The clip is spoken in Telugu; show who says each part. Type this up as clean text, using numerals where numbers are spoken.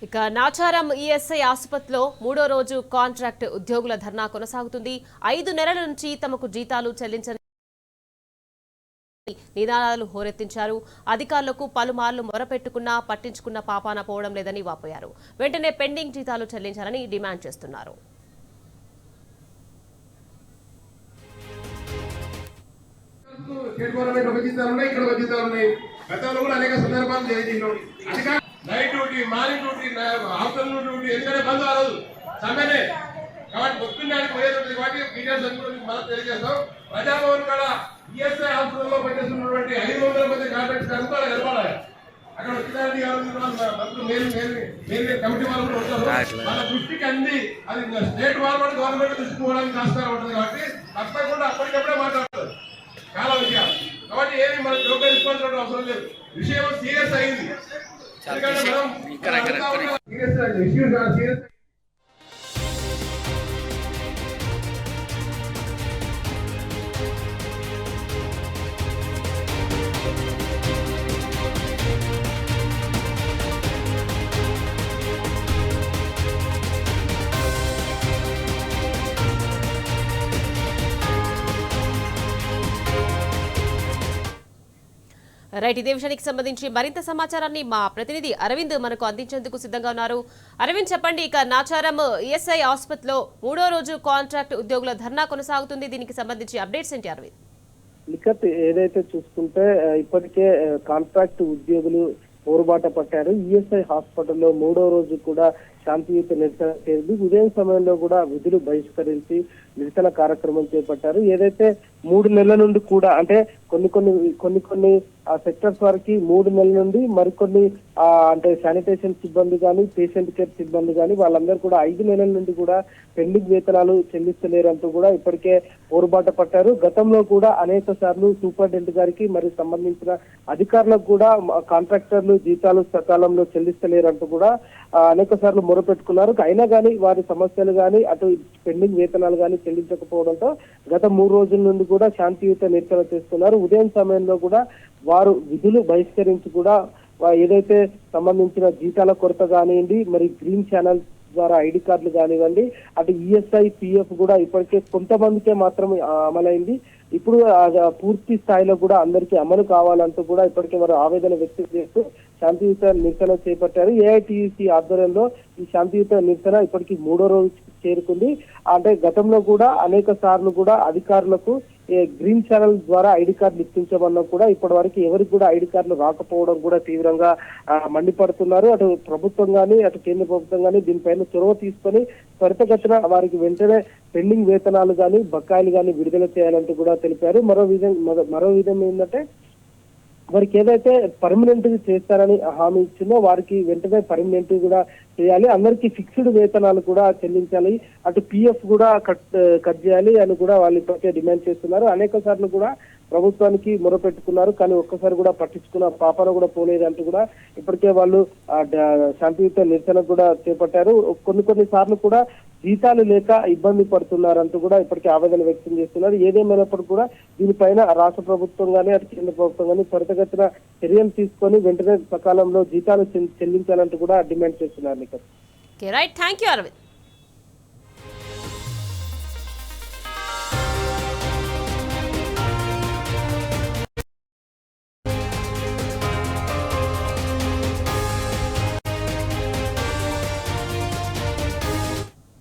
Speaker 1: ఇక నాచారం ఈఎస్ఐ ఆసుపత్రిలో మూడో రోజు కాంట్రాక్ట్ ఉద్యోగుల ధర్నా కొనసాగుతుంది. 5 నెలల నుంచి తమకు జీతాలు చెల్లించని నినాదాలు హోరెత్తించారు. అధికారులకు పలుమార్లు మొరపెట్టుకున్నా పట్టించుకున్న పాపాన పోవడం లేదని వాపోయారు. వెంటనే పెండింగ్ జీతాలు చెల్లించాలని డిమాండ్ చేస్తున్నారు.
Speaker 2: Night duty, morning duty, afternoon duty ఎందుకంటే బంద్ ఆ రోజు సమ్మెనే కాబట్టి పొద్దున్నాడికి పోయేటువంటి వాటి డీటెయిల్స్ అన్ని కూడా మనం తెలియజేస్తాం. ప్రజాభవన్ కాడ ఈఎస్ఐ హాస్పిటల్లో పనిచేస్తున్నటువంటి 500 మంది కాంట్రాక్ట్ కనుక నిలబడాలి. అక్కడ వచ్చినారని కమిటీ వాళ్ళు కూడా వచ్చారు. మన దృష్టికి అంది అది స్టేట్ గవర్నమెంట్ దృష్టికి పోవడానికి ఆస్కారం ఉంటుంది కాబట్టి తప్పకుండా అప్పటికప్పుడే మాట్లాడతారు చాలా విషయాలు. కాబట్టి ఏమి మనకు జోక్యం తీసుకోవాల్సిన అవసరం లేదు. విషయం సీరియస్ అయింది.
Speaker 1: రైట్, ఇదే విషయానికి సంబంధించి మరింత సమాచారాన్ని మా ప్రతినిధి అరవింద్ మనకు అందించేందుకు సిద్ధంగా ఉన్నారు. అరవింద్, చెప్పండి. ఇక నాచారం ఈఎస్ఐ ఆసుపత్రిలో మూడో రోజు కాంట్రాక్ట్ ఉద్యోగుల ధర్నా కొనసాగుతుంది. దీనికి సంబంధించి అప్డేట్స్ ఏంటి అరవింద్?
Speaker 3: లిఖత్, ఏదైతే చూసుకుంటే ఇప్పటికే కాంట్రాక్ట్ ఉద్యోగులు పోరుబాట పట్టారు. ఈఎస్ఐ హాస్పిటల్లో మూడో రోజు కూడా శాంతియుత నిరసన చేసి ఉదయం సమయంలో కూడా విధులు బహిష్కరించి నిరసన కార్యక్రమం చేపట్టారు. ఏదైతే 3 నెలల నుండి కూడా అంటే కొన్ని సెక్టర్స్ వారికి 3 నెలల నుండి మరికొన్ని అంటే శానిటేషన్ సిబ్బంది కానీ పేషెంట్ కేర్ సిబ్బంది కానీ వాళ్ళందరూ కూడా 5 నెలల నుండి కూడా పెండింగ్ వేతనాలు చెల్లిస్తలేరంటూ కూడా ఇప్పటికే పోరుబాట పట్టారు. గతంలో కూడా అనేక సార్లు సూపరింటెండెంట్ గారికి మరి సంబంధించిన అధికారులకు కూడా కాంట్రాక్టర్లు జీతాలు సకాలంలో చెల్లిస్తలేరంటూ కూడా అనేక సార్లు మొరపెట్టుకున్నారు. అయినా కానీ వారి సమస్యలు కానీ అటు పెండింగ్ వేతనాలు కానీ చెల్లించకపోవడంతో గత 3 రోజుల నుండి కూడా శాంతియుత నిరసన చేస్తున్నారు. ఉదయం సమయంలో కూడా వారు విధులు బహిష్కరించి కూడా ఏదైతే సంబంధించిన జీతాల కొరత కానివ్వండి, మరి గ్రీన్ ఛానల్ ద్వారా ఐడి కార్డులు కానివ్వండి, అటు ఈఎస్ఐ పిఎఫ్ కూడా ఇప్పటికే కొంతమందికే మాత్రం అమలైంది. ఇప్పుడు పూర్తి స్థాయిలో కూడా అందరికీ అమలు కావాలంటూ కూడా ఇప్పటికే వారు ఆవేదన వ్యక్తం చేస్తూ శాంతియుత నిరసన చేపట్టారు. ఏఐటియుసి ఆధ్వర్యంలో ఈ శాంతియుత నిరసన ఇప్పటికీ 3వ రోజు చేరుకుంది. అంటే గతంలో కూడా అనేక సార్లు కూడా అధికారులకు గ్రీన్ ఛానల్ ద్వారా ఐడి కార్డులు ఇప్పించమన్నా కూడా ఇప్పటి వరకు ఎవరికి కూడా ఐడి కార్డులు రాకపోవడం కూడా తీవ్రంగా మండిపడుతున్నారు. అటు ప్రభుత్వం కానీ అటు కేంద్ర ప్రభుత్వం కానీ దీనిపైన చొరవ తీసుకొని త్వరితగతిన వారికి వెంటనే పెండింగ్ వేతనాలు కానీ బకాయిలు కానీ విడుదల చేయాలంటూ కూడా తెలిపారు. మరో విధం ఏంటంటే వారికి ఏదైతే పర్మనెంట్ చేస్తారని హామీ ఇచ్చిందో వారికి వెంటనే పర్మనెంట్ కూడా చేయాలి. అందరికీ ఫిక్స్డ్ వేతనాలు కూడా చెల్లించాలి. అటు పిఎఫ్ కూడా కట్ చేయాలి అని కూడా వాళ్ళు ఇప్పటికే డిమాండ్ చేస్తున్నారు. అనేక సార్లు కూడా ప్రభుత్వానికి మొరపెట్టుకున్నారు. కానీ ఒక్కసారి కూడా పట్టించుకున్న పాపన కూడా పోలేదంటూ కూడా ఇప్పటికే వాళ్ళు శాంతియుత నిరసన కూడా చేపట్టారు. కొన్ని సార్లు కూడా జీతాలు లేక ఇబ్బంది పడుతున్నారంటూ కూడా ఇప్పటికే ఆవేదన వ్యక్తం చేస్తున్నారు. ఏదేమైనప్పటికీ కూడా దీనిపైన రాష్ట్ర ప్రభుత్వం కానీ అటు కేంద్ర ప్రభుత్వం కానీ త్వరితగతిన చర్యలు తీసుకొని వెంటనే సకాలంలో జీతాలు చెల్లించాలంటూ కూడా డిమాండ్ చేస్తున్నారు.
Speaker 1: Right, thank you Arvind.